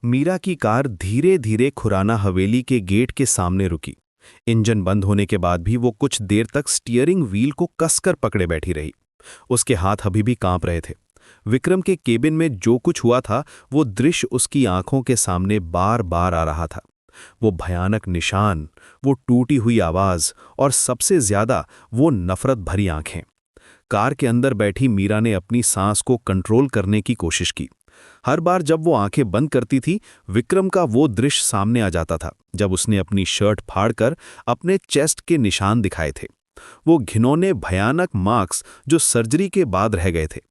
मीरा की कार धीरे धीरे खुराना हवेली के गेट के सामने रुकी। इंजन बंद होने के बाद भी वो कुछ देर तक स्टीयरिंग व्हील को कसकर पकड़े बैठी रही। उसके हाथ अभी भी कांप रहे थे। विक्रम के केबिन में जो कुछ हुआ था वो दृश्य उसकी आंखों के सामने बार बार आ रहा था। वो भयानक निशान, वो टूटी हुई आवाज और सबसे ज्यादा वो नफरत भरी आंखें। कार के अंदर बैठी मीरा ने अपनी सांस को कंट्रोल करने की कोशिश की। हर बार जब वो आंखें बंद करती थी, विक्रम का वो दृश्य सामने आ जाता था जब उसने अपनी शर्ट फाड़कर अपने चेस्ट के निशान दिखाए थे। वो घिनौने भयानक मार्क्स जो सर्जरी के बाद रह गए थे।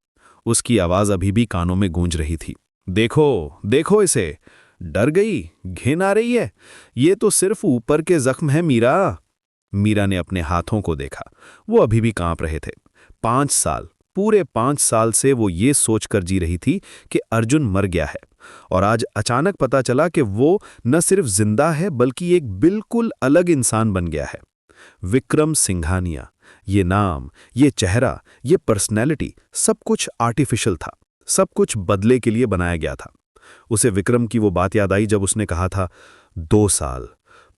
उसकी आवाज अभी भी कानों में गूंज रही थी। देखो, देखो इसे। डर गई, घिन आ रही है। ये तो सिर्फ ऊपर के जख्म है मीरा। मीरा ने अपने हाथों को देखा। वो अभी भी कांप रहे थे। 5 साल, पूरे 5 साल से वो ये सोचकर जी रही थी कि अर्जुन मर गया है, और आज अचानक पता चला कि वो न सिर्फ जिंदा है बल्कि एक बिल्कुल अलग इंसान बन गया है। विक्रम सिंघानिया, ये नाम, ये चेहरा, ये पर्सनैलिटी, सब कुछ आर्टिफिशियल था। सब कुछ बदले के लिए बनाया गया था। उसे विक्रम की वो बात याद आई जब उसने कहा था, 2 साल,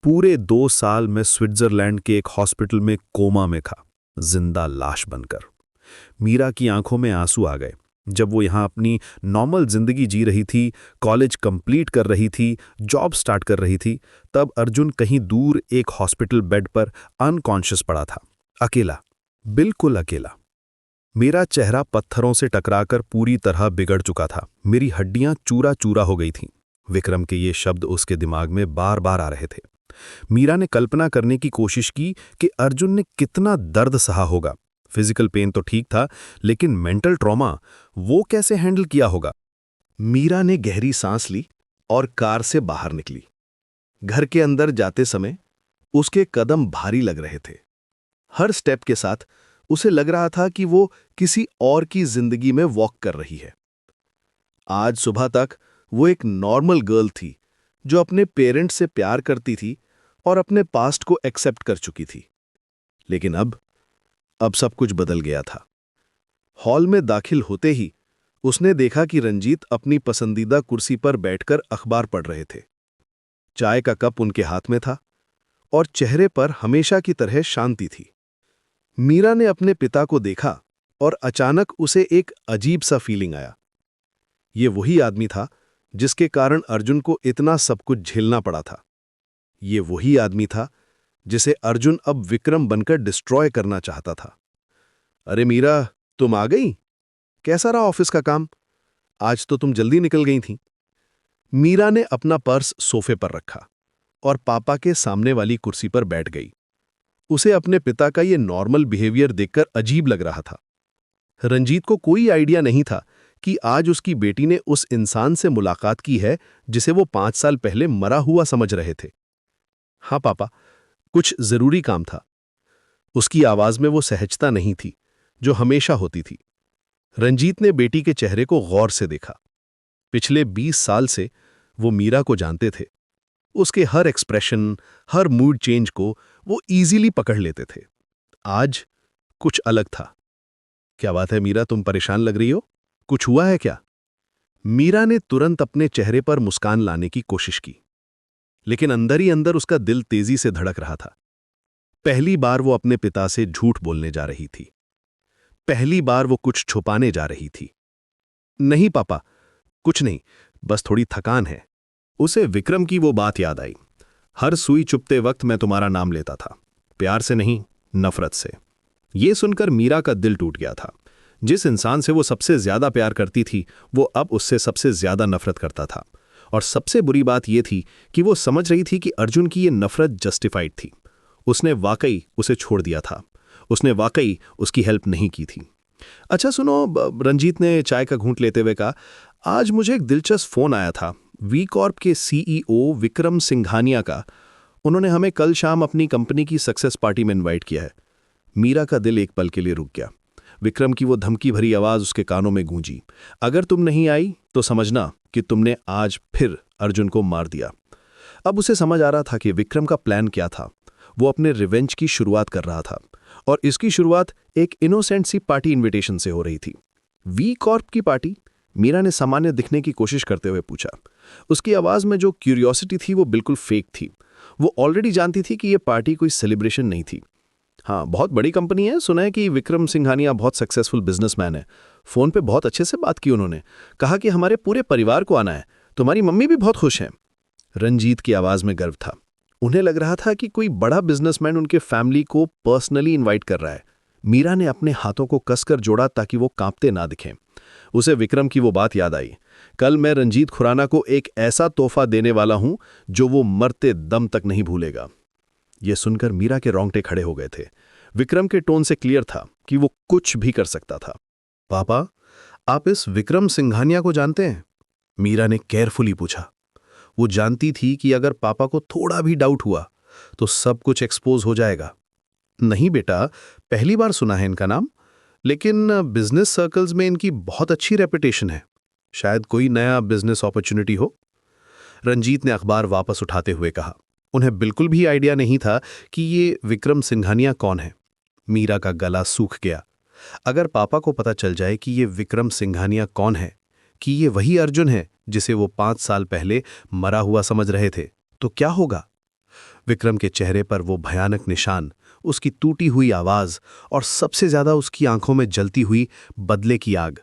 पूरे 2 साल मैं स्विट्जरलैंड के एक हॉस्पिटल में कोमा में था, जिंदा लाश बनकर। मीरा की आंखों में आंसू आ गए। जब वो यहाँ अपनी नॉर्मल जिंदगी जी रही थी, कॉलेज कंप्लीट कर रही थी, जॉब स्टार्ट कर रही थी, तब अर्जुन कहीं दूर एक हॉस्पिटल बेड पर अनकॉन्शियस पड़ा था, अकेला, बिल्कुल अकेला। मेरा चेहरा पत्थरों से टकराकर पूरी तरह बिगड़ चुका था। मेरी हड्डियां चूरा चूरा हो गई थीं। विक्रम के ये शब्द उसके दिमाग में बार बार आ रहे थे। मीरा ने कल्पना करने की कोशिश की कि अर्जुन ने कितना दर्द सहा होगा। फिजिकल पेन तो ठीक था, लेकिन मेंटल ट्रॉमा वो कैसे हैंडल किया होगा। मीरा ने गहरी सांस ली और कार से बाहर निकली। घर के अंदर जाते समय उसके कदम भारी लग रहे थे। हर स्टेप के साथ उसे लग रहा था कि वो किसी और की जिंदगी में वॉक कर रही है। आज सुबह तक वो एक नॉर्मल गर्ल थी जो अपने पेरेंट्स से प्यार करती थी और अपने पास्ट को एक्सेप्ट कर चुकी थी। लेकिन अब सब कुछ बदल गया था। हॉल में दाखिल होते ही उसने देखा कि रंजीत अपनी पसंदीदा कुर्सी पर बैठकर अखबार पढ़ रहे थे। चाय का कप उनके हाथ में था और चेहरे पर हमेशा की तरह शांति थी। मीरा ने अपने पिता को देखा और अचानक उसे एक अजीब सा फीलिंग आया। ये वही आदमी था जिसके कारण अर्जुन को इतना सब कुछ झेलना पड़ा था। ये वही आदमी था जिसे अर्जुन अब विक्रम बनकर डिस्ट्रॉय करना चाहता था। अरे मीरा, तुम आ गई? कैसा रहा ऑफिस का काम? आज तो तुम जल्दी निकल गई थी। मीरा ने अपना पर्स सोफे पर रखा और पापा के सामने वाली कुर्सी पर बैठ गई। उसे अपने पिता का ये नॉर्मल बिहेवियर देखकर अजीब लग रहा था। रंजीत को कोई आइडिया नहीं था कि आज उसकी बेटी ने उस इंसान से मुलाकात की है जिसे वो 5 साल पहले मरा हुआ समझ रहे थे। हाँ पापा, कुछ जरूरी काम था। उसकी आवाज में वो सहजता नहीं थी जो हमेशा होती थी। रंजीत ने बेटी के चेहरे को गौर से देखा। पिछले 20 साल से वो मीरा को जानते थे। उसके हर एक्सप्रेशन, हर मूड चेंज को वो इजीली पकड़ लेते थे। आज कुछ अलग था। क्या बात है मीरा, तुम परेशान लग रही हो? कुछ हुआ है क्या? मीरा ने तुरंत अपने चेहरे पर मुस्कान लाने की कोशिश की, लेकिन अंदर ही अंदर उसका दिल तेजी से धड़क रहा था। पहली बार वो अपने पिता से झूठ बोलने जा रही थी। पहली बार वो कुछ छुपाने जा रही थी। नहीं पापा, कुछ नहीं, बस थोड़ी थकान है। उसे विक्रम की वो बात याद आई। हर सुई चुभते वक्त मैं तुम्हारा नाम लेता था, प्यार से नहीं, नफरत से। ये सुनकर मीरा का दिल टूट गया था। जिस इंसान से वो सबसे ज्यादा प्यार करती थी, वो अब उससे सबसे ज्यादा नफरत करता था। और सबसे बुरी बात यह थी कि वो समझ रही थी कि अर्जुन की ये नफरत जस्टिफाइड थी। उसने वाकई उसे छोड़ दिया था। उसने वाकई उसकी हेल्प नहीं की थी। अच्छा सुनो, रंजीत ने चाय का घूंट लेते हुए कहा, आज मुझे एक दिलचस्प फोन आया था वी कॉर्प के सीईओ विक्रम सिंघानिया का। उन्होंने हमें कल शाम अपनी कंपनी की सक्सेस पार्टी में इनवाइट किया है। मीरा का दिल एक पल के लिए रुक गया। विक्रम की वो धमकी भरी आवाज उसके कानों में गूंजी, अगर तुम नहीं आई तो समझना कि तुमने आज फिर अर्जुन को मार दिया। अब उसे समझ आ रहा था कि विक्रम का प्लान क्या था। वो अपने रिवेंज की शुरुआत कर रहा था, और इसकी शुरुआत एक इनोसेंट सी पार्टी इनविटेशन से हो रही थी। वी कॉर्प की पार्टी, मीरा ने सामान्य दिखने की कोशिश करते हुए पूछा। उसकी आवाज़ में जो क्यूरियोसिटी थी वो बिल्कुल फेक थी। वो ऑलरेडी जानती थी कि ये पार्टी कोई सेलिब्रेशन नहीं थी। हाँ, बहुत बड़ी कंपनी है, सुना है कि विक्रम सिंघानिया बहुत सक्सेसफुल बिजनेसमैन है। फ़ोन पे बहुत अच्छे से बात की उन्होंने। कहा कि हमारे पूरे परिवार को आना है, तुम्हारी मम्मी भी बहुत खुश हैं। रंजीत की आवाज़ में गर्व था। उन्हें लग रहा था कि कोई बड़ा बिजनेसमैन उनके फैमिली को पर्सनली इनवाइट कर रहा है। मीरा ने अपने हाथों को कसकर जोड़ा ताकि वो कांपते ना दिखें। उसे विक्रम की वो बात याद आई, कल मैं रंजीत खुराना को एक ऐसा तोहफा देने वाला हूं जो वो मरते दम तक नहीं भूलेगा। ये सुनकर मीरा के रोंगटे खड़े हो गए थे। विक्रम के टोन से क्लियर था कि वो कुछ भी कर सकता था। पापा, आप इस विक्रम सिंघानिया को जानते हैं? मीरा ने केयरफुली पूछा। वो जानती थी कि अगर पापा को थोड़ा भी डाउट हुआ तो सब कुछ एक्सपोज हो जाएगा। नहीं बेटा, पहली बार सुना है इनका नाम, लेकिन बिजनेस सर्कल्स में इनकी बहुत अच्छी रेपुटेशन है। शायद कोई नया बिजनेस अपॉर्चुनिटी हो। रंजीत ने अखबार वापस उठाते हुए कहा। उन्हें बिल्कुल भी आइडिया नहीं था कि ये विक्रम सिंघानिया कौन है। मीरा का गला सूख गया। अगर पापा को पता चल जाए कि ये विक्रम सिंघानिया कौन है, कि ये वही अर्जुन है जिसे वो 5 साल पहले मरा हुआ समझ रहे थे, तो क्या होगा? विक्रम के चेहरे पर वो भयानक निशान, उसकी टूटी हुई आवाज और सबसे ज्यादा उसकी आंखों में जलती हुई बदले की आग,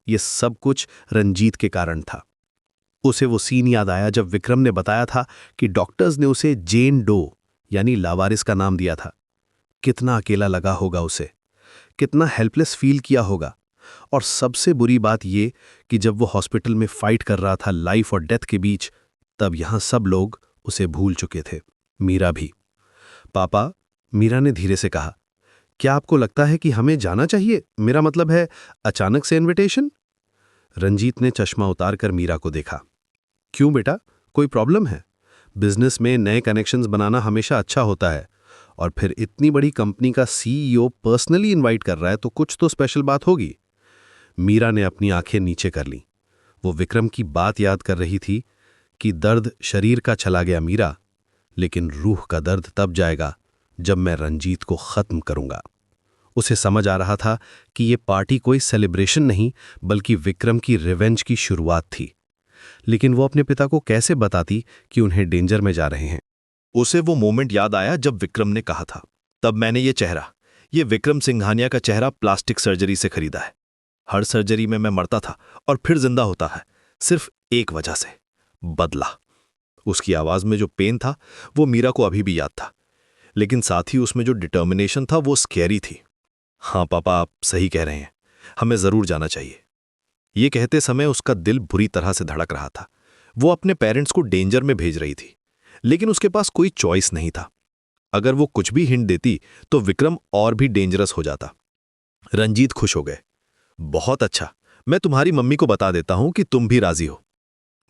ये सब कुछ रंजीत के कारण था। उसे वो सीन याद आया जब विक्रम ने बताया था कि डॉक्टर्स ने उसे जेन डो यानी लावारिस का नाम दिया था। कितना अकेला लगा होगा उसे, कितना हेल्पलेस फील किया होगा। और सबसे बुरी बात ये कि जब वो हॉस्पिटल में फाइट कर रहा था लाइफ और डेथ के बीच, तब यहां सब लोग उसे भूल चुके थे, मीरा भी। पापा, मीरा ने धीरे से कहा, क्या आपको लगता है कि हमें जाना चाहिए? मेरा मतलब है, अचानक से इनविटेशन? रंजीत ने चश्मा उतारकर मीरा को देखा। क्यों बेटा, कोई प्रॉब्लम है? बिजनेस में नए कनेक्शंस बनाना हमेशा अच्छा होता है, और फिर इतनी बड़ी कंपनी का सीईओ पर्सनली इनवाइट कर रहा है तो कुछ तो स्पेशल बात होगी। मीरा ने अपनी आंखें नीचे कर लीं। वो विक्रम की बात याद कर रही थी कि दर्द शरीर का चला गया मीरा, लेकिन रूह का दर्द तब जाएगा जब मैं रंजीत को खत्म करूंगा। उसे समझ आ रहा था कि ये पार्टी कोई सेलिब्रेशन नहीं बल्कि विक्रम की रिवेंज की शुरुआत थी। लेकिन वो अपने पिता को कैसे बताती कि उन्हें डेंजर में जा रहे हैं? उसे वो मोमेंट याद आया जब विक्रम ने कहा था, तब मैंने ये विक्रम सिंघानिया का चेहरा प्लास्टिक सर्जरी से खरीदा है। हर सर्जरी में मैं मरता था और फिर जिंदा होता है, सिर्फ एक वजह से, बदला। उसकी आवाज में जो पेन था वो मीरा को अभी भी याद था, लेकिन साथ ही उसमें जो डिटर्मिनेशन था वो स्कैरी थी। हाँ पापा, आप सही कह रहे हैं, हमें जरूर जाना चाहिए। ये कहते समय उसका दिल बुरी तरह से धड़क रहा था। वो अपने पेरेंट्स को डेंजर में भेज रही थी, लेकिन उसके पास कोई चॉइस नहीं था। अगर वो कुछ भी हिंट देती तो विक्रम और भी डेंजरस हो जाता। रंजीत खुश हो गए। बहुत अच्छा, मैं तुम्हारी मम्मी को बता देता हूं कि तुम भी राजी हो।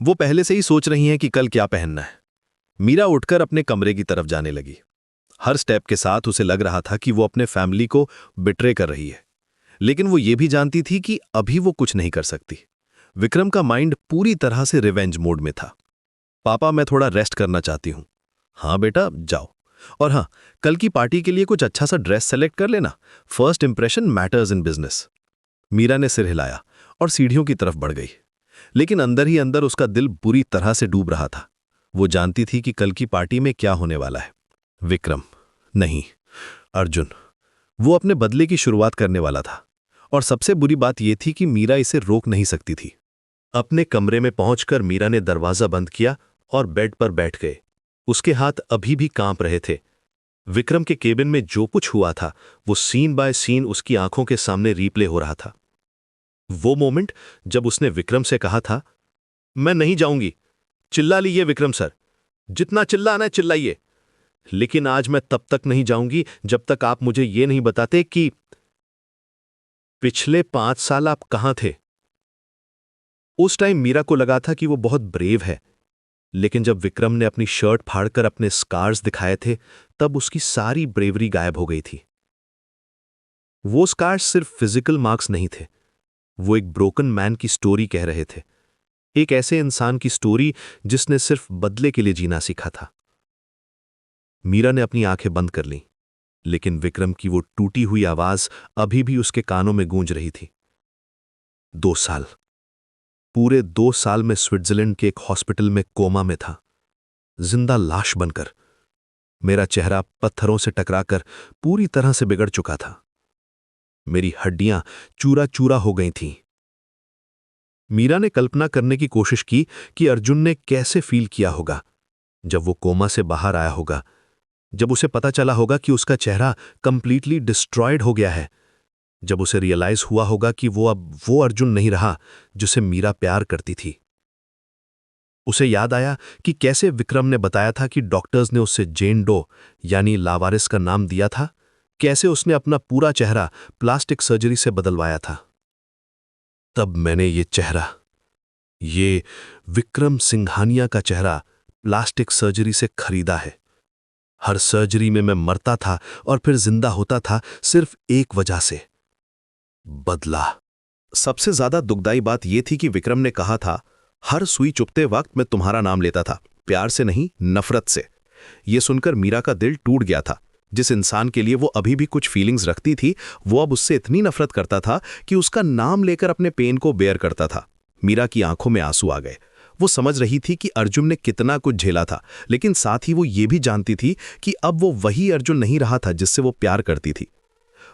वो पहले से ही सोच रही हैं कि कल क्या पहनना है। मीरा उठकर अपने कमरे की तरफ जाने लगी। हर स्टेप के साथ उसे लग रहा था कि वो अपने फैमिली को बिट्रे कर रही है, लेकिन वो ये भी जानती थी कि अभी वो कुछ नहीं कर सकती। विक्रम का माइंड पूरी तरह से रिवेंज मोड में था। पापा, मैं थोड़ा रेस्ट करना चाहती हूं। हाँ बेटा, जाओ। और हाँ, कल की पार्टी के लिए कुछ अच्छा सा ड्रेस सेलेक्ट कर लेना। First impression matters in business. Meera ने सिर हिलाया और सीढ़ियों की तरफ बढ़ गई, लेकिन अंदर ही अंदर उसका दिल बुरी तरह से डूब रहा था। वो जानती थी कि कल की पार्टी में क्या होने वाला है। विक्रम नहीं, अर्जुन। वो अपने बदले की शुरुआत करने वाला था, और सबसे बुरी बात यह थी कि मीरा इसे रोक नहीं सकती थी। अपने कमरे में पहुंचकर मीरा ने दरवाजा बंद किया और बेड पर बैठ गए। उसके हाथ अभी भी कांप रहे थे। विक्रम के केबिन में जो कुछ हुआ था वो सीन बाय सीन उसकी आंखों के सामने रीप्ले हो रहा था। वो मोमेंट जब उसने विक्रम से कहा था, मैं नहीं जाऊंगी, चिल्ला लीजिए विक्रम सर, जितना चिल्लाना है चिल्लाइए, लेकिन आज मैं तब तक नहीं जाऊंगी जब तक आप मुझे ये नहीं बताते कि पिछले 5 साल आप कहां थे। उस टाइम मीरा को लगा था कि वो बहुत ब्रेव है, लेकिन जब विक्रम ने अपनी शर्ट फाड़कर अपने स्कार्स दिखाए थे तब उसकी सारी ब्रेवरी गायब हो गई थी। वो स्कार्स सिर्फ फिजिकल मार्क्स नहीं थे, वो एक ब्रोकन मैन की स्टोरी कह रहे थे। एक ऐसे इंसान की स्टोरी जिसने सिर्फ बदले के लिए जीना सीखा था। मीरा ने अपनी आंखें बंद कर लीं, लेकिन विक्रम की वो टूटी हुई आवाज अभी भी उसके कानों में गूंज रही थी। 2 साल। पूरे 2 साल में स्विट्जरलैंड के एक हॉस्पिटल में कोमा में था, जिंदा लाश बनकर। मेरा चेहरा पत्थरों से टकराकर पूरी तरह से बिगड़ चुका था। मेरी हड्डियां चूरा चूरा हो गई थीं। मीरा ने कल्पना करने की कोशिश की कि अर्जुन ने कैसे फील किया होगा जब वो कोमा से बाहर आया होगा, जब उसे पता चला होगा कि उसका चेहरा कंप्लीटली डिस्ट्रॉयड हो गया है, जब उसे रियलाइज हुआ होगा कि वो अब वो अर्जुन नहीं रहा जिसे मीरा प्यार करती थी। उसे याद आया कि कैसे विक्रम ने बताया था कि डॉक्टर्स ने उससे जेन डो यानी लावारिस का नाम दिया था, कैसे उसने अपना पूरा चेहरा प्लास्टिक सर्जरी से बदलवाया था। तब मैंने ये चेहरा, ये विक्रम सिंघानिया का चेहरा प्लास्टिक सर्जरी से खरीदा है। हर सर्जरी में मैं मरता था और फिर जिंदा होता था सिर्फ एक वजह से, बदला। सबसे ज्यादा दुखदाई बात यह थी कि विक्रम ने कहा था, हर सुई चुभते वक्त मैं तुम्हारा नाम लेता था, प्यार से नहीं नफरत से। यह सुनकर मीरा का दिल टूट गया था। जिस इंसान के लिए वो अभी भी कुछ फीलिंग्स रखती थी, वो अब उससे इतनी नफरत करता था कि उसका नाम लेकर अपने पेन को बेयर करता था। मीरा की आंखों में आंसू आ गए। वो समझ रही थी कि अर्जुन ने कितना कुछ झेला था, लेकिन साथ ही वो ये भी जानती थी कि अब वो वही अर्जुन नहीं रहा था जिससे वो प्यार करती थी।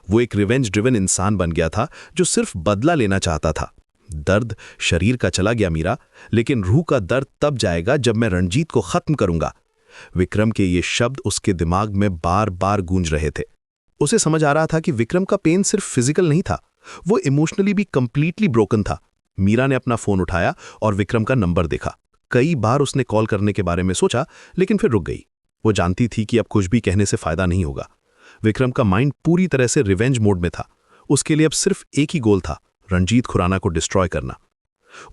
वो एक रिवेंज ड्रिवन इंसान बन गया था जो सिर्फ बदला लेना चाहता था। दर्द शरीर का चला गया मीरा, लेकिन रूह का दर्द तब जाएगा जब मैं रणजीत को खत्म करूंगा। विक्रम के ये शब्द उसके दिमाग में बार बार गूंज रहे थे। उसे समझ आ रहा था कि विक्रम का पेन सिर्फ फिजिकल नहीं था, वो इमोशनली भी कंप्लीटली ब्रोकन था। मीरा ने अपना फोन उठाया और विक्रम का नंबर देखा। कई बार उसने कॉल करने के बारे में सोचा, लेकिन फिर रुक गई। वो जानती थी कि अब कुछ भी कहने से फायदा नहीं होगा। विक्रम का माइंड पूरी तरह से रिवेंज मोड में था। उसके लिए अब सिर्फ एक ही गोल था, रणजीत खुराना को डिस्ट्रॉय करना।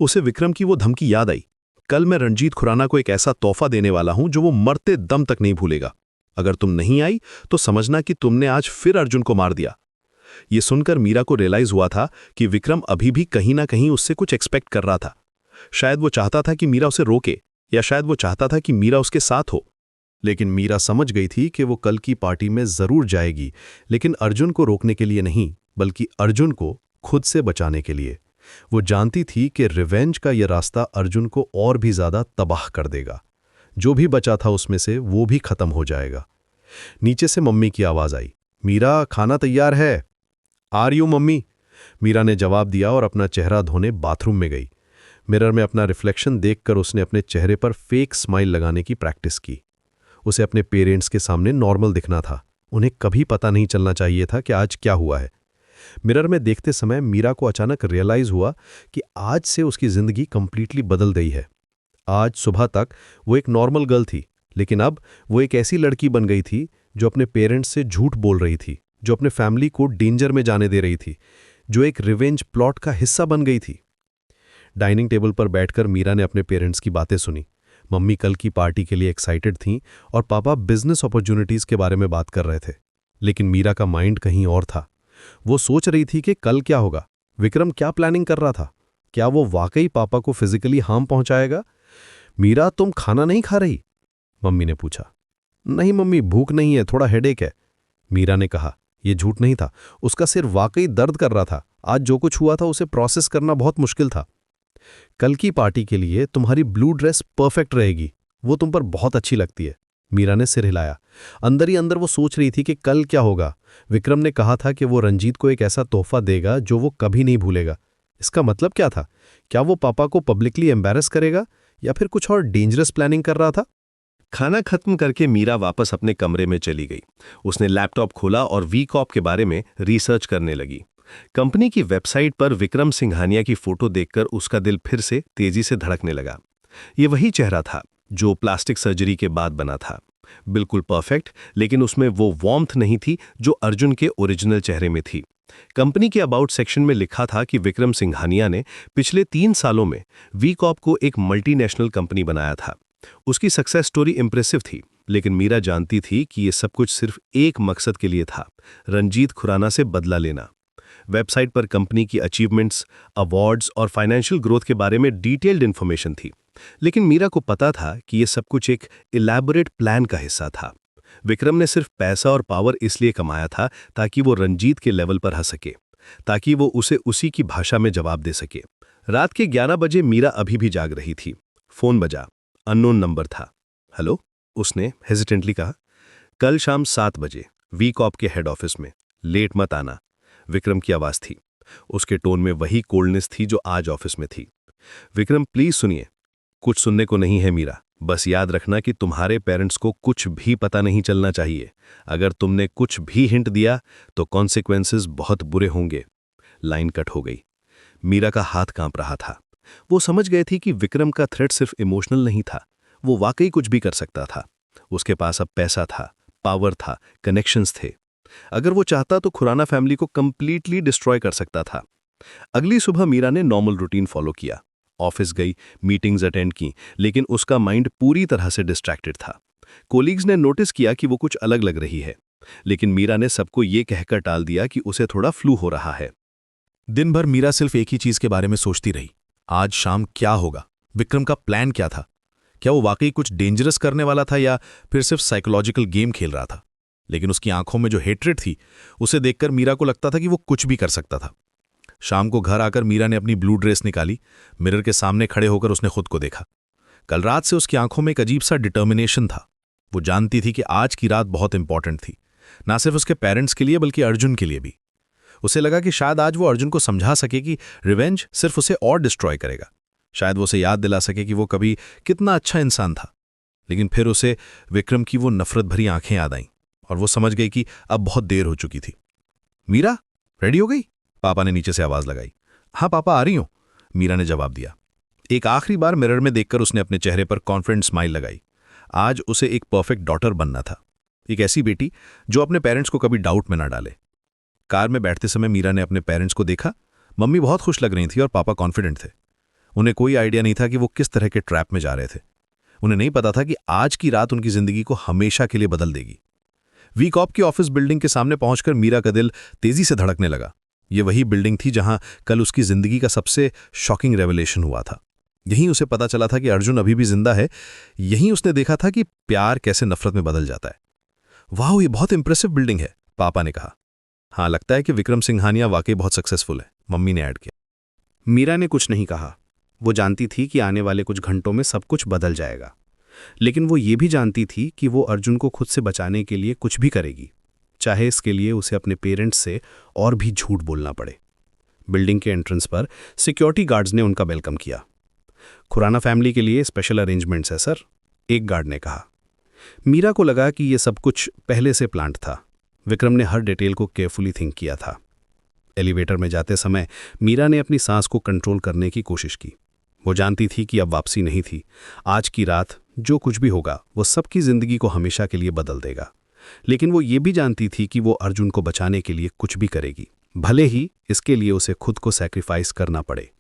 उसे विक्रम की वो धमकी याद आई, कल मैं रणजीत खुराना को एक ऐसा तोहफा देने वाला हूं जो वो मरते दम तक नहीं भूलेगा। अगर तुम नहीं आई तो समझना कि तुमने आज फिर अर्जुन को मार दिया। ये सुनकर मीरा को रियलाइज हुआ था कि विक्रम अभी भी कहीं ना कहीं उससे कुछ एक्सपेक्ट कर रहा था। शायद वो चाहता था कि मीरा उसे रोके, या शायद वो चाहता था कि मीरा उसके साथ हो। लेकिन मीरा समझ गई थी कि वो कल की पार्टी में जरूर जाएगी, लेकिन अर्जुन को रोकने के लिए नहीं, बल्कि अर्जुन को खुद से बचाने के लिए। वो जानती थी कि रिवेंज का यह रास्ता अर्जुन को और भी ज्यादा तबाह कर देगा। जो भी बचा था उसमें से वो भी खत्म हो जाएगा। नीचे से मम्मी की आवाज आई, मीरा खाना तैयार है। आ रही हूं मम्मी, मीरा ने जवाब दिया और अपना चेहरा धोने बाथरूम में गई। मिरर में अपना रिफ्लेक्शन देखकर उसने अपने चेहरे पर फेक स्माइल लगाने की प्रैक्टिस की। उसे अपने पेरेंट्स के सामने नॉर्मल दिखना था। उन्हें कभी पता नहीं चलना चाहिए था कि आज क्या हुआ है। मिरर में देखते समय मीरा को अचानक रियलाइज हुआ कि आज से उसकी जिंदगी कंप्लीटली बदल गई है। आज सुबह तक वो एक नॉर्मल गर्ल थी, लेकिन अब वो एक ऐसी लड़की बन गई थी जो अपने पेरेंट्स से झूठ बोल रही थी, जो अपने फैमिली को डेंजर में जाने दे रही थी, जो एक रिवेंज प्लॉट का हिस्सा बन गई थी। डाइनिंग टेबल पर बैठकर मीरा ने अपने पेरेंट्स की बातें सुनी। मम्मी कल की पार्टी के लिए एक्साइटेड थीं और पापा बिजनेस अपॉर्चुनिटीज के बारे में बात कर रहे थे। लेकिन मीरा का माइंड कहीं और था। वो सोच रही थी कि कल क्या होगा, विक्रम क्या प्लानिंग कर रहा था, क्या वो वाकई पापा को फिजिकली हार्म पहुंचाएगा। मीरा तुम खाना नहीं खा रही? मम्मी ने पूछा। नहीं मम्मी, भूख नहीं है, थोड़ा हेडेक है, मीरा ने कहा। यह झूठ नहीं था, उसका सिर वाकई दर्द कर रहा था। आज जो कुछ हुआ था उसे प्रोसेस करना बहुत मुश्किल था। कल की पार्टी के लिए तुम्हारी ब्लू ड्रेस परफेक्ट रहेगी, वो तुम पर बहुत अच्छी लगती है, मीरा ने सिर हिलाया। अंदर ही अंदर वो सोच रही थी कि कल क्या होगा। विक्रम ने कहा था कि वो रंजीत को एक ऐसा तोहफा देगा जो वो कभी नहीं भूलेगा। इसका मतलब क्या था? क्या वो पापा को पब्लिकली एम्बैरस करेगा या फिर कुछ और डेंजरस प्लानिंग कर रहा था? खाना खत्म करके मीरा वापस अपने कमरे में चली गई। उसने लैपटॉप खोला और वीकॉप के बारे में रिसर्च करने लगी। कंपनी की वेबसाइट पर विक्रम सिंघानिया की फोटो देखकर उसका दिल फिर से तेजी से धड़कने लगा। ये वही चेहरा था जो प्लास्टिक सर्जरी के बाद बना था, बिल्कुल परफेक्ट, लेकिन उसमें वो वार्मथ नहीं थी जो अर्जुन के ओरिजिनल चेहरे में थी। कंपनी के अबाउट सेक्शन में लिखा था कि विक्रम सिंघानिया ने पिछले 3 सालों में वीकॉप को एक मल्टीनेशनल कंपनी बनाया था। उसकी सक्सेस स्टोरी इंप्रेसिव थी, लेकिन मीरा जानती थी कि यह सब कुछ सिर्फ एक मकसद के लिए था, रणजीत खुराना से बदला लेना। वेबसाइट पर कंपनी की अचीवमेंट्स, अवार्ड्स और फाइनेंशियल ग्रोथ के बारे में डिटेल्ड इन्फॉर्मेशन थी, लेकिन मीरा को पता था कि यह सब कुछ एक इलैबोरेट प्लान का हिस्सा था। विक्रम ने सिर्फ पैसा और पावर इसलिए कमाया था ताकि वो रंजीत के लेवल पर आ सके, ताकि वो उसे उसी की भाषा में जवाब दे सके। रात के 11 बजे मीरा अभी भी जाग रही थी। फोन बजा, अननोन नंबर था। हेलो, उसने हेजिटेंटली कहा। कल शाम 7 बजे वी कॉप के हेड ऑफिस में, लेट मत आना। विक्रम की आवाज थी। उसके टोन में वही कोल्डनेस थी जो आज ऑफिस में थी। विक्रम, प्लीज सुनिए। कुछ सुनने को नहीं है मीरा, बस याद रखना कि तुम्हारे पेरेंट्स को कुछ भी पता नहीं चलना चाहिए। अगर तुमने कुछ भी हिंट दिया तो कॉन्सिक्वेंसेस बहुत बुरे होंगे। लाइन कट हो गई। मीरा का हाथ कांप रहा था। वो समझ गए थी कि विक्रम का थ्रेट सिर्फ इमोशनल नहीं था, वो वाकई कुछ भी कर सकता था। उसके पास अब पैसा था, पावर था, कनेक्शंस थे। अगर वो चाहता तो खुराना फैमिली को कंप्लीटली डिस्ट्रॉय कर सकता था। अगली सुबह मीरा ने नॉर्मल रूटीन फॉलो किया। ऑफिस गई, मीटिंग्स अटेंड की, लेकिन उसका माइंड पूरी तरह से डिस्ट्रैक्टेड था। कोलीग्स ने नोटिस किया कि वो कुछ अलग लग रही है, लेकिन मीरा ने सबको ये कहकर टाल दिया कि उसे थोड़ा फ्लू हो रहा है। दिन भर मीरा सिर्फ एक ही चीज के बारे में सोचती रही। आज शाम क्या होगा? विक्रम का प्लान क्या था? क्या वो वाकई कुछ डेंजरस करने वाला था या फिर सिर्फ साइकोलॉजिकल गेम खेल रहा था? लेकिन उसकी आंखों में जो हेट्रेड थी, उसे देखकर मीरा को लगता था कि वो कुछ भी कर सकता था। शाम को घर आकर मीरा ने अपनी ब्लू ड्रेस निकाली। मिरर के सामने खड़े होकर उसने खुद को देखा। कल रात से उसकी आंखों में एक अजीब सा डिटर्मिनेशन था। वो जानती थी कि आज की रात बहुत इंपॉर्टेंट थी, ना सिर्फ उसके पेरेंट्स के लिए बल्कि अर्जुन के लिए भी। उसे लगा कि शायद आज वो अर्जुन को समझा सके कि रिवेंज सिर्फ उसे और डिस्ट्रॉय करेगा। शायद वो उसे याद दिला सके कि वो कभी कितना अच्छा इंसान था। लेकिन फिर उसे विक्रम की वो नफरत भरी आंखें याद आईं और वो समझ गई कि अब बहुत देर हो चुकी थी। मीरा, रेडी हो गई? पापा ने नीचे से आवाज लगाई। हाँ पापा, आ रही हूं, मीरा ने जवाब दिया। एक आखिरी बार मिरर में देखकर उसने अपने चेहरे पर कॉन्फिडेंट स्माइल लगाई। आज उसे एक परफेक्ट डॉटर बनना था, एक ऐसी बेटी जो अपने पेरेंट्स को कभी डाउट में ना डाले। कार में बैठते समय मीरा ने अपने पेरेंट्स को देखा। मम्मी बहुत खुश लग रही थी और पापा कॉन्फिडेंट थे। उन्हें कोई आइडिया नहीं था कि वो किस तरह के ट्रैप में जा रहे थे। उन्हें नहीं पता था कि आज की रात उनकी जिंदगी को हमेशा के लिए बदल देगी। वी कॉप की ऑफिस बिल्डिंग के सामने पहुंचकर मीरा का दिल तेजी से धड़कने लगा। ये वही बिल्डिंग थी जहां कल उसकी जिंदगी का सबसे शॉकिंग रेवलेशन हुआ था। यहीं उसे पता चला था कि अर्जुन अभी भी जिंदा है। यहीं उसने देखा था कि प्यार कैसे नफरत में बदल जाता है। वाह, ये बहुत इंप्रेसिव बिल्डिंग है, पापा ने कहा। हाँ, लगता है कि विक्रम सिंघानिया वाकई बहुत सक्सेसफुल है, मम्मी ने ऐड किया। मीरा ने कुछ नहीं कहा। वो जानती थी कि आने वाले कुछ घंटों में सब कुछ बदल जाएगा। लेकिन वो ये भी जानती थी कि वो अर्जुन को खुद से बचाने के लिए कुछ भी करेगी, चाहे इसके लिए उसे अपने पेरेंट्स से और भी झूठ बोलना पड़े। बिल्डिंग के एंट्रेंस पर सिक्योरिटी गार्ड्स ने उनका वेलकम किया। खुराना फैमिली के लिए स्पेशल अरेंजमेंट्स है सर, एक गार्ड ने कहा। मीरा को लगा कि यह सब कुछ पहले से प्लान्ड था। विक्रम ने हर डिटेल को केयरफुली थिंक किया था। एलिवेटर में जाते समय मीरा ने अपनी सांस को कंट्रोल करने की कोशिश की। वो जानती थी कि अब वापसी नहीं थी। आज की रात जो कुछ भी होगा वो सबकी जिंदगी को हमेशा के लिए बदल देगा। लेकिन वो ये भी जानती थी कि वो अर्जुन को बचाने के लिए कुछ भी करेगी, भले ही इसके लिए उसे खुद को सैक्रिफाइस करना पड़े।